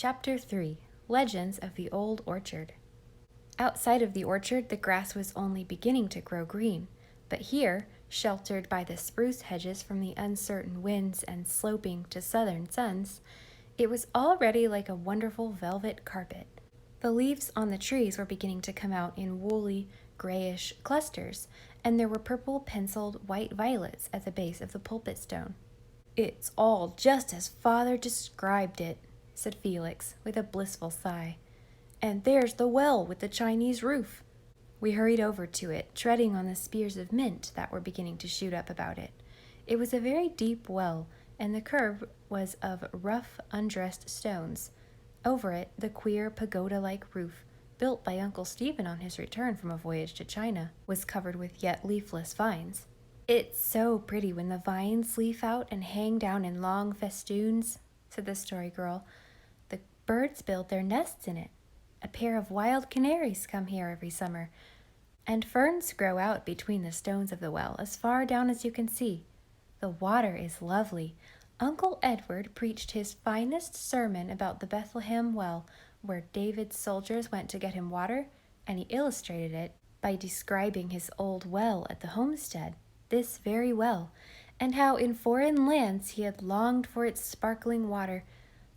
Chapter 3 Legends of the Old Orchard. Outside of the orchard, the grass was only beginning to grow green, but here, sheltered by the spruce hedges from the uncertain winds and sloping to southern suns, it was already like a wonderful velvet carpet. The leaves on the trees were beginning to come out in woolly, grayish clusters, and there were purple penciled white violets at the base of the pulpit stone. "It's all just as Father described it," said Felix, with a blissful sigh. "And there's the well with the Chinese roof." We hurried over to it, treading on the spears of mint that were beginning to shoot up about it. It was a very deep well, and the curb was of rough, undressed stones. Over it, the queer pagoda-like roof, built by Uncle Stephen on his return from a voyage to China, was covered with yet leafless vines. "It's so pretty when the vines leaf out and hang down in long festoons," said the Story Girl. "The birds build their nests in it. A pair of wild canaries come here every summer, and ferns grow out between the stones of the well as far down as you can see. The water is lovely. Uncle Edward preached his finest sermon about the Bethlehem well, where David's soldiers went to get him water, and he illustrated it by describing his old well at the homestead, this very well, and how in foreign lands he had longed for its sparkling water.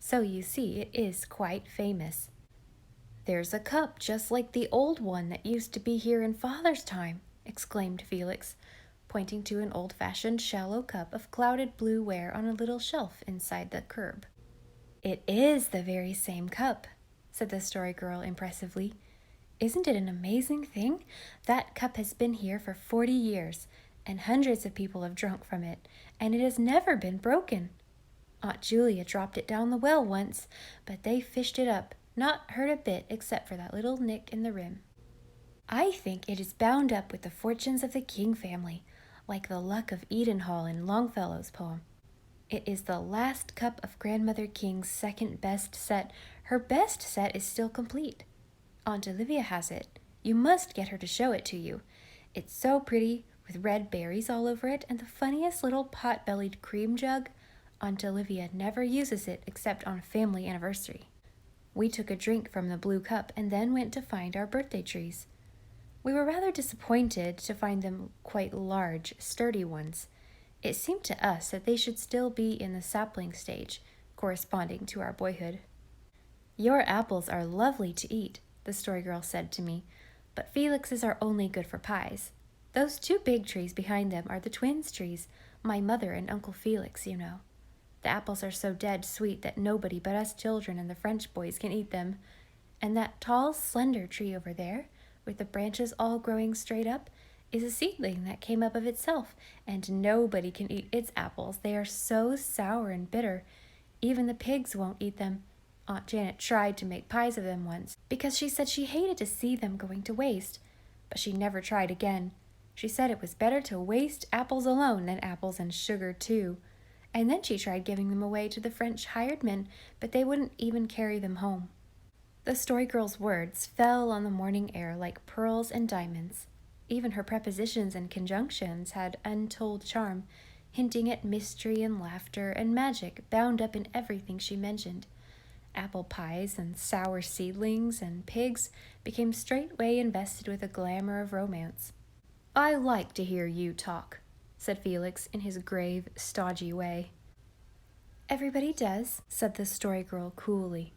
So you see, it is quite famous." "There's a cup just like the old one that used to be here in Father's time," exclaimed Felix, pointing to an old-fashioned shallow cup of clouded blue ware on a little shelf inside the curb. "It is the very same cup," said the Story Girl impressively. "Isn't it an amazing thing? That cup has been here for 40 years, and hundreds of people have drunk from it, and it has never been broken. Aunt Julia dropped it down the well once, but they fished it up, not hurt a bit except for that little nick in the rim. I think it is bound up with the fortunes of the King family, like the luck of Edenhall in Longfellow's poem. It is the last cup of Grandmother King's second best set. Her best set is still complete. Aunt Olivia has it. You must get her to show it to you. It's so pretty, with red berries all over it, and the funniest little pot-bellied cream jug. Aunt Olivia never uses it except on a family anniversary." We took a drink from the blue cup and then went to find our birthday trees. We were rather disappointed to find them quite large, sturdy ones. It seemed to us that they should still be in the sapling stage, corresponding to our boyhood. "Your apples are lovely to eat," the Story Girl said to me, "but Felix's are only good for pies. Those two big trees behind them are the twins' trees, my mother and Uncle Felix, you know. The apples are so dead sweet that nobody but us children and the French boys can eat them. And that tall, slender tree over there, with the branches all growing straight up, is a seedling that came up of itself, and nobody can eat its apples. They are so sour and bitter. Even the pigs won't eat them. Aunt Janet tried to make pies of them once, because she said she hated to see them going to waste. But she never tried again. She said it was better to waste apples alone than apples and sugar too. And then she tried giving them away to the French hired men, but they wouldn't even carry them home." The Story Girl's words fell on the morning air like pearls and diamonds. Even her prepositions and conjunctions had untold charm, hinting at mystery and laughter and magic bound up in everything she mentioned. Apple pies and sour seedlings and pigs became straightway invested with a glamour of romance. "I like to hear you talk," said Felix in his grave, stodgy way. "Everybody does," said the Story Girl coolly.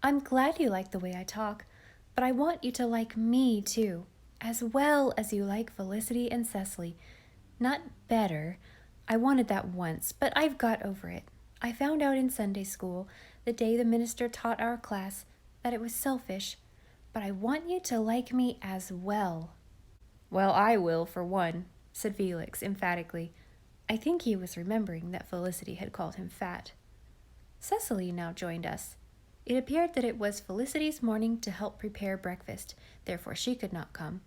"I'm glad you like the way I talk, but I want you to like me too, as well as you like Felicity and Cecily. Not better. I wanted that once, but I've got over it. I found out in Sunday school, the day the minister taught our class, that it was selfish, but I want you to like me as well." "Well, I will, for one," said Felix emphatically. I think he was remembering that Felicity had called him fat. Cecily now joined us. It appeared that it was Felicity's morning to help prepare breakfast, therefore she could not come.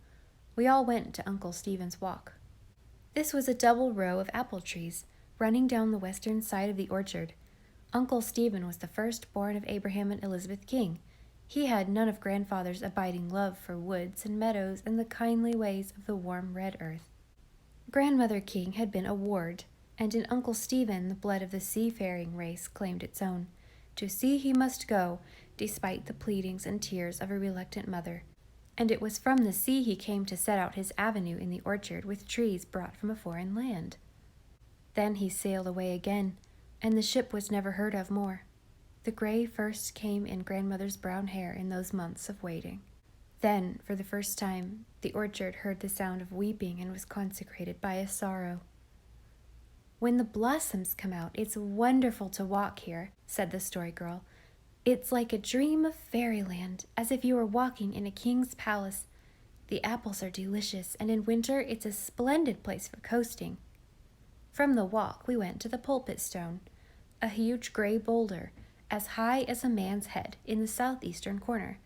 We all went to Uncle Stephen's walk. This was a double row of apple trees, running down the western side of the orchard. Uncle Stephen was the firstborn of Abraham and Elizabeth King. He had none of Grandfather's abiding love for woods and meadows and the kindly ways of the warm red earth. Grandmother King had been a ward, and in Uncle Stephen the blood of the seafaring race claimed its own. To sea he must go, despite the pleadings and tears of a reluctant mother. And it was from the sea he came to set out his avenue in the orchard with trees brought from a foreign land. Then he sailed away again, and the ship was never heard of more. The gray first came in grandmother's brown hair in those months of waiting. Then, for the first time, the orchard heard the sound of weeping and was consecrated by a sorrow. "When the blossoms come out, it's wonderful to walk here," said the Story Girl. "It's like a dream of fairyland, as if you were walking in a king's palace. The apples are delicious, and in winter it's a splendid place for coasting." From the walk we went to the pulpit stone, a huge gray boulder, as high as a man's head, in the southeastern corner.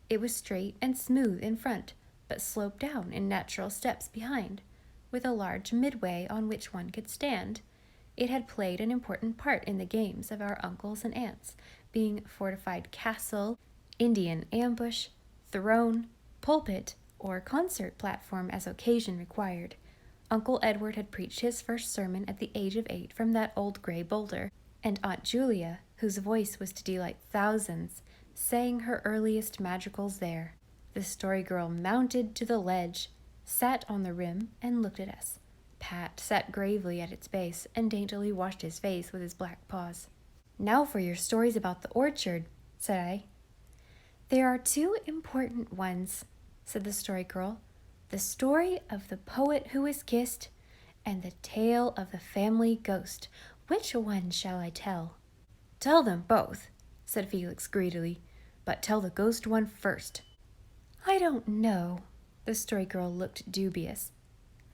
It was straight and smooth in front, but sloped down in natural steps behind, with a large midway on which one could stand. It had played an important part in the games of our uncles and aunts, being fortified castle, Indian ambush, throne, pulpit, or concert platform as occasion required. Uncle Edward had preached his first sermon at the age of 8 from that old gray boulder, and Aunt Julia, whose voice was to delight thousands, sang her earliest madrigals there. The Story Girl mounted to the ledge, sat on the rim, and looked at us. Pat sat gravely at its base and daintily washed his face with his black paws. "Now for your stories about the orchard," said I. "There are 2 important ones," said the Story Girl. "The story of the poet who was kissed, and the tale of the family ghost. Which one shall I tell?" "Tell them both," said Felix greedily, "but tell the ghost one first." "I don't know." The Story Girl looked dubious.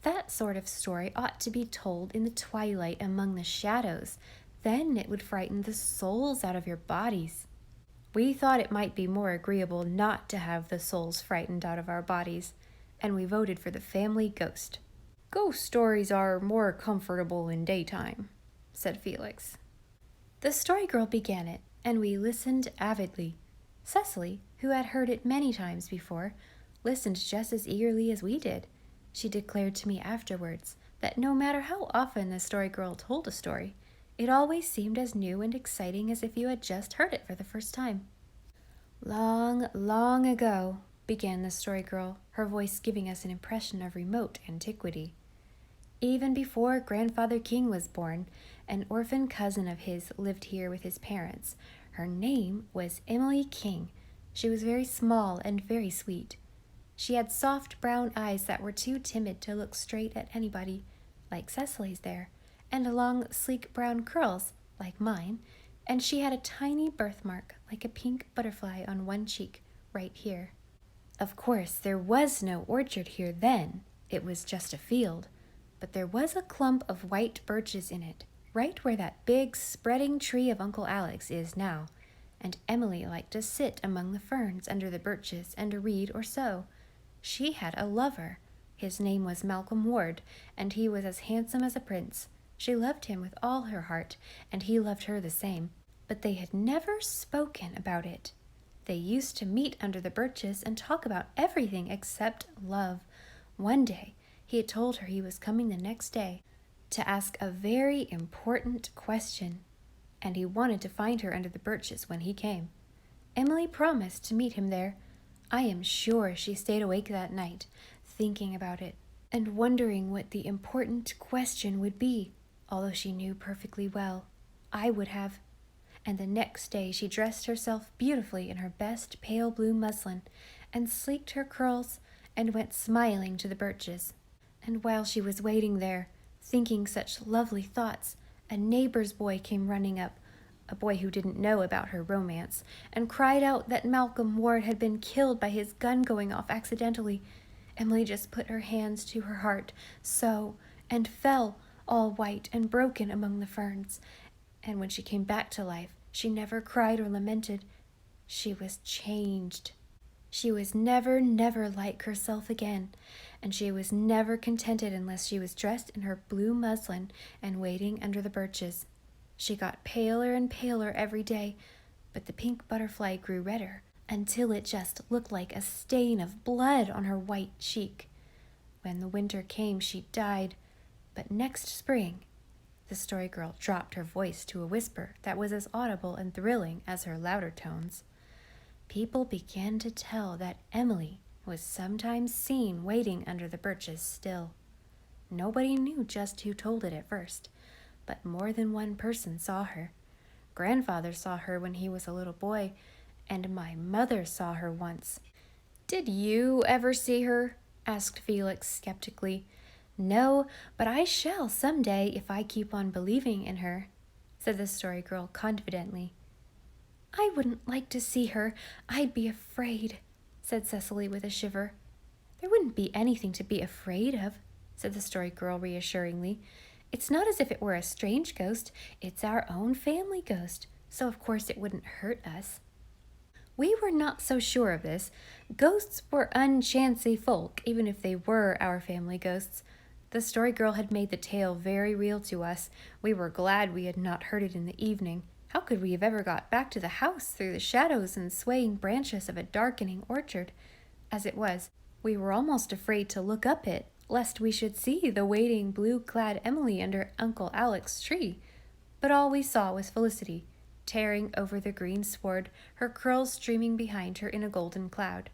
"That sort of story ought to be told in the twilight among the shadows. Then it would frighten the souls out of your bodies." We thought it might be more agreeable not to have the souls frightened out of our bodies, and we voted for the family ghost. "Ghost stories are more comfortable in daytime," said Felix. The Story Girl began it, and we listened avidly. Cecily, who had heard it many times before, listened just as eagerly as we did. She declared to me afterwards that no matter how often the Story Girl told a story, it always seemed as new and exciting as if you had just heard it for the first time. "Long, long ago," began the Story Girl, her voice giving us an impression of remote antiquity. "Even before Grandfather King was born, an orphan cousin of his lived here with his parents. Her name was Emily King. She was very small and very sweet. She had soft brown eyes that were too timid to look straight at anybody, like Cecily's there, and long, sleek brown curls, like mine, and she had a tiny birthmark, like a pink butterfly on one cheek, right here. Of course, there was no orchard here then. It was just a field. But there was a clump of white birches in it, right where that big, spreading tree of Uncle Alec's is now, and Emily liked to sit among the ferns under the birches and read or sew. She had a lover. His name was Malcolm Ward, and he was as handsome as a prince. She loved him with all her heart, and he loved her the same, but they had never spoken about it. They used to meet under the birches and talk about everything except love. One day, he had told her he was coming the next day to ask a very important question, and he wanted to find her under the birches when he came. Emily promised to meet him there. I am sure she stayed awake that night, thinking about it, and wondering what the important question would be, although she knew perfectly well I would have. And the next day she dressed herself beautifully in her best pale blue muslin, and sleeked her curls, and went smiling to the birches. And while she was waiting there, thinking such lovely thoughts, a neighbor's boy came running up, a boy who didn't know about her romance, and cried out that Malcolm Ward had been killed by his gun going off accidentally. Emily just put her hands to her heart, so, and fell, all white and broken among the ferns. And when she came back to life, she never cried or lamented. She was changed. She was never like herself again, and she was never contented unless she was dressed in her blue muslin and waiting under the birches. She got paler and paler every day, but the pink butterfly grew redder, until it just looked like a stain of blood on her white cheek. When the winter came, she died, but next spring, The Story Girl dropped her voice to a whisper that was as audible and thrilling as her louder tones. People began to tell that Emily was sometimes seen waiting under the birches still. Nobody knew just who told it at first, but more than one person saw her. Grandfather saw her when he was a little boy, and my mother saw her once. "Did you ever see her?" asked Felix skeptically. "No, but I shall some day if I keep on believing in her," said the Story Girl confidently. "I wouldn't like to see her. I'd be afraid," said Cecily with a shiver. "There wouldn't be anything to be afraid of," said the Story Girl reassuringly. "It's not as if it were a strange ghost. It's our own family ghost, so of course it wouldn't hurt us." We were not so sure of this. Ghosts were unchancy folk, even if they were our family ghosts. The Story Girl had made the tale very real to us. We were glad we had not heard it in the evening. How could we have ever got back to the house through the shadows and swaying branches of a darkening orchard? As it was, we were almost afraid to look up it, lest we should see the waiting blue-clad Emily under Uncle Alec's tree. But all we saw was Felicity, tearing over the green sward, her curls streaming behind her in a golden cloud.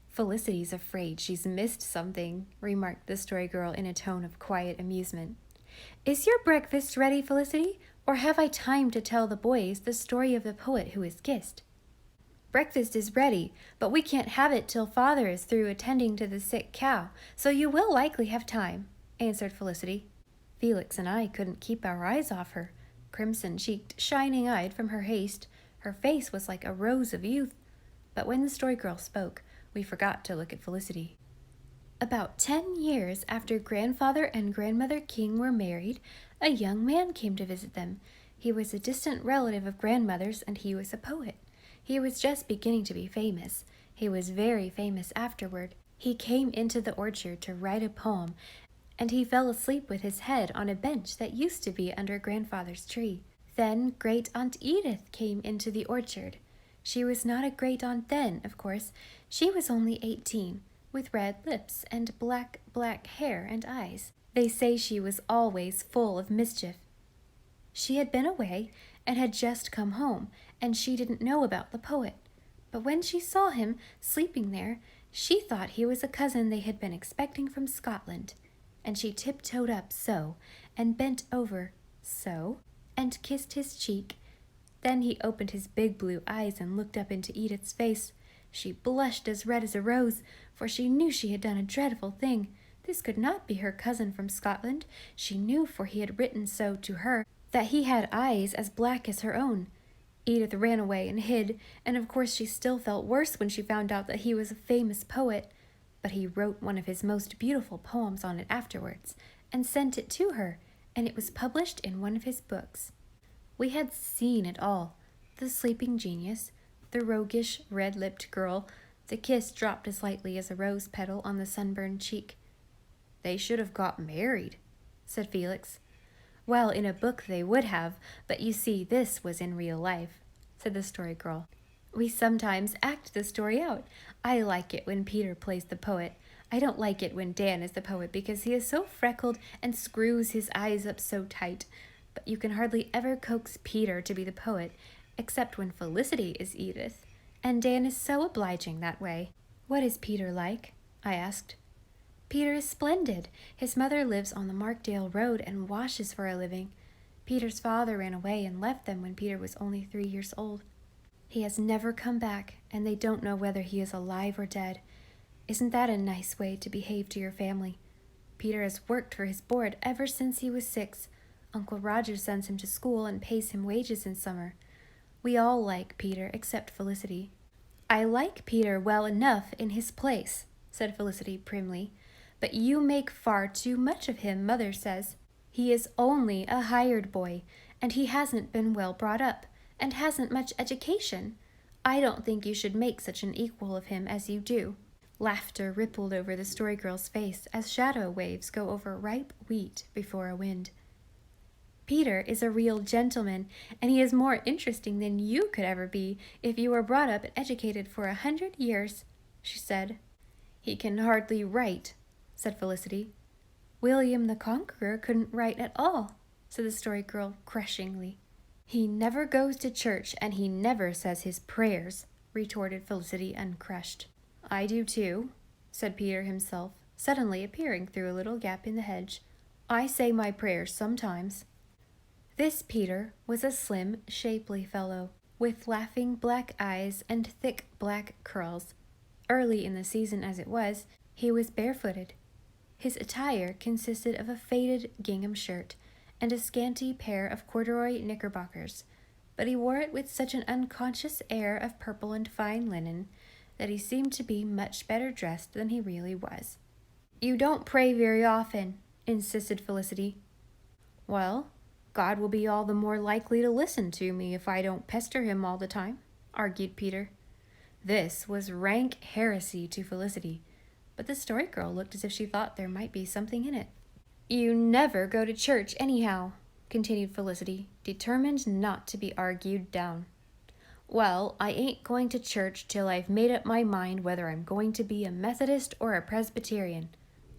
"Felicity's afraid she's missed something," remarked the Story Girl in a tone of quiet amusement. "Is your breakfast ready, Felicity, or have I time to tell the boys the story of the poet who is kissed?" "Breakfast is ready, but we can't have it till Father is through attending to the sick cow, so you will likely have time," answered Felicity. Felix and I couldn't keep our eyes off her. Crimson-cheeked, shining-eyed from her haste, her face was like a rose of youth. But when the Story Girl spoke, we forgot to look at Felicity. About 10 years after Grandfather and Grandmother King were married, a young man came to visit them. He was a distant relative of Grandmother's, and he was a poet. He was just beginning to be famous. He was very famous afterward. He came into the orchard to write a poem, and he fell asleep with his head on a bench that used to be under Grandfather's tree. Then Great Aunt Edith came into the orchard. She was not a great aunt then, of course. She was only 18, with red lips and black hair and eyes. They say she was always full of mischief. She had been away and had just come home, and she didn't know about the poet. But when she saw him sleeping there, she thought he was a cousin they had been expecting from Scotland. And she tiptoed up so, and bent over so, and kissed his cheek. Then he opened his big blue eyes and looked up into Edith's face. She blushed as red as a rose, for she knew she had done a dreadful thing. This could not be her cousin from Scotland. She knew, for he had written so to her, that he had eyes as black as her own. Edith ran away and hid, and of course she still felt worse when she found out that he was a famous poet. But he wrote one of his most beautiful poems on it afterwards, and sent it to her, and it was published in one of his books. We had seen it all. The sleeping genius, the roguish, red-lipped girl, the kiss dropped as lightly as a rose petal on the sunburned cheek. "They should have got married," said Felix. "Well, in a book they would have, but you see, this was in real life," said the Story Girl. "We sometimes act the story out. I like it when Peter plays the poet. I don't like it when Dan is the poet because he is so freckled and screws his eyes up so tight. But you can hardly ever coax Peter to be the poet, except when Felicity is Edith, and Dan is so obliging that way." "What is Peter like?" I asked. "Peter is splendid. His mother lives on the Markdale Road and washes for a living. Peter's father ran away and left them when Peter was only 3 years old. He has never come back, and they don't know whether he is alive or dead. Isn't that a nice way to behave to your family? Peter has worked for his board ever since he was 6. Uncle Roger sends him to school and pays him wages in summer. We all like Peter except Felicity." "I like Peter well enough in his place," said Felicity primly, "but you make far too much of him, Mother says. He is only a hired boy, and he hasn't been well brought up, and hasn't much education. I don't think you should make such an equal of him as you do." Laughter rippled over the Story Girl's face as shadow waves go over ripe wheat before a wind. "Peter is a real gentleman, and he is more interesting than you could ever be if you were brought up and educated for 100 years, she said. "He can hardly write," said Felicity. "William the Conqueror couldn't write at all," said the Story Girl crushingly. He never goes to church and he never says his prayers, retorted Felicity, uncrushed. I do too, said Peter himself, suddenly appearing through a little gap in the hedge. I say my prayers sometimes. This Peter was a slim, shapely fellow, with laughing black eyes and thick black curls. Early in the season as it was, he was barefooted. His attire consisted of a faded gingham shirt and a scanty pair of corduroy knickerbockers, but he wore it with such an unconscious air of purple and fine linen that he seemed to be much better dressed than he really was. You don't pray very often, insisted Felicity. Well, God will be all the more likely to listen to me if I don't pester him all the time, argued Peter. This was rank heresy to Felicity, but the Story Girl looked as if she thought there might be something in it. You never go to church anyhow, continued Felicity, determined not to be argued down. Well, I ain't going to church till I've made up my mind whether I'm going to be a Methodist or a Presbyterian.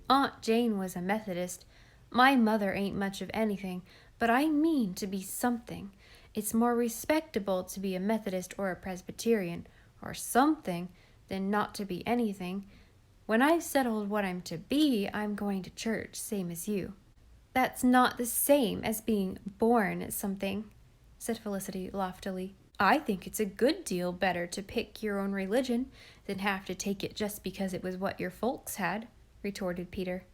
Aunt Jane was a Methodist. My mother ain't much of anything, but I mean to be something. It's more respectable to be a Methodist or a Presbyterian, or something, than not to be anything. When I've settled what I'm to be, I'm going to church, same as you. That's not the same as being born something, said Felicity loftily. I think it's a good deal better to pick your own religion than have to take it just because it was what your folks had, retorted Peter.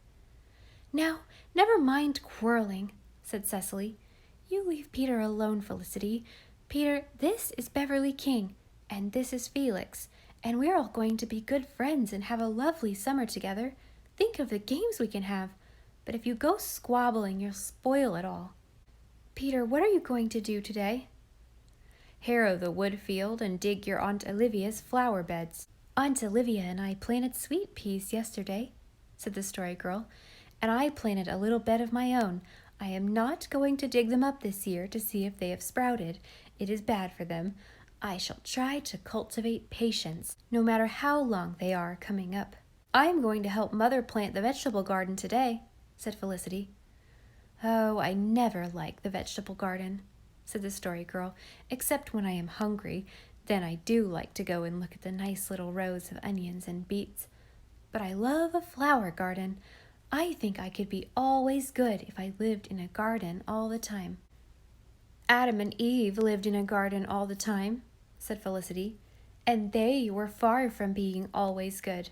Now, never mind quarreling, said Cecily. You leave Peter alone, Felicity. Peter, this is Beverly King, and this is Felix, and we're all going to be good friends and have a lovely summer together. Think of the games we can have. But if you go squabbling, you'll spoil it all. Peter, what are you going to do today? Harrow the wood field and dig your Aunt Olivia's flower beds. Aunt Olivia and I planted sweet peas yesterday, said the Story Girl, and I planted a little bed of my own. I am not going to dig them up this year to see if they have sprouted. It is bad for them. I shall try to cultivate patience, no matter how long they are coming up. I am going to help Mother plant the vegetable garden today, said Felicity. Oh, I never like the vegetable garden, said the Story Girl, except when I am hungry. Then I do like to go and look at the nice little rows of onions and beets. But I love a flower garden. I think I could be always good if I lived in a garden all the time. Adam and Eve lived in a garden all the time, said Felicity, and they were far from being always good.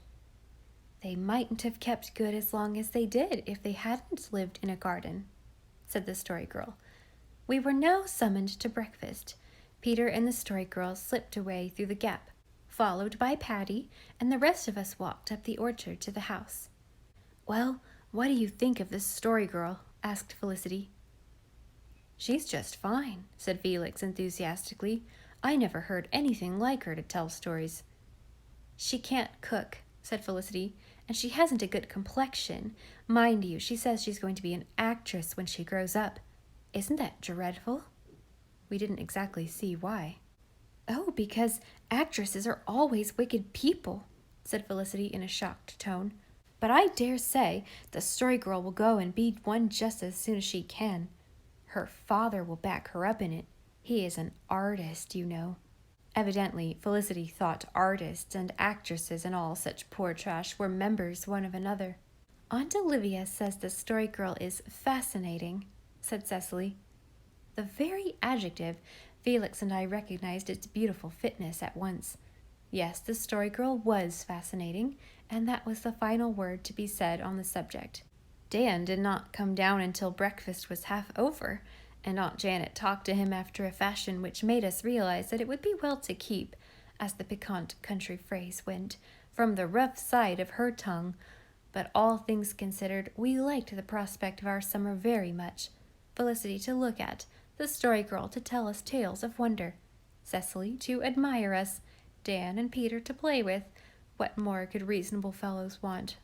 They mightn't have kept good as long as they did if they hadn't lived in a garden, said the Story Girl. We were now summoned to breakfast. Peter and the Story Girl slipped away through the gap, followed by Patty, and the rest of us walked up the orchard to the house. Well, what do you think of this Story Girl? Asked Felicity. She's just fine, said Felix enthusiastically. I never heard anything like her to tell stories. She can't cook, said Felicity, and she hasn't a good complexion. Mind you, she says she's going to be an actress when she grows up. Isn't that dreadful? We didn't exactly see why. Oh, because actresses are always wicked people, said Felicity in a shocked tone. But I dare say the Story Girl will go and be one just as soon as she can. Her father will back her up in it. He is an artist, you know. Evidently, Felicity thought artists and actresses and all such poor trash were members one of another. Aunt Olivia says the Story Girl is fascinating, said Cecily. The very adjective. Felix and I recognized its beautiful fitness at once. Yes, the Story Girl was fascinating, and that was the final word to be said on the subject. Dan did not come down until breakfast was half over, and Aunt Janet talked to him after a fashion which made us realize that it would be well to keep, as the piquant country phrase went, from the rough side of her tongue. But all things considered, we liked the prospect of our summer very much. Felicity to look at, the Story Girl to tell us tales of wonder, Cecily to admire us, Dan and Peter to play with. What more could reasonable fellows want?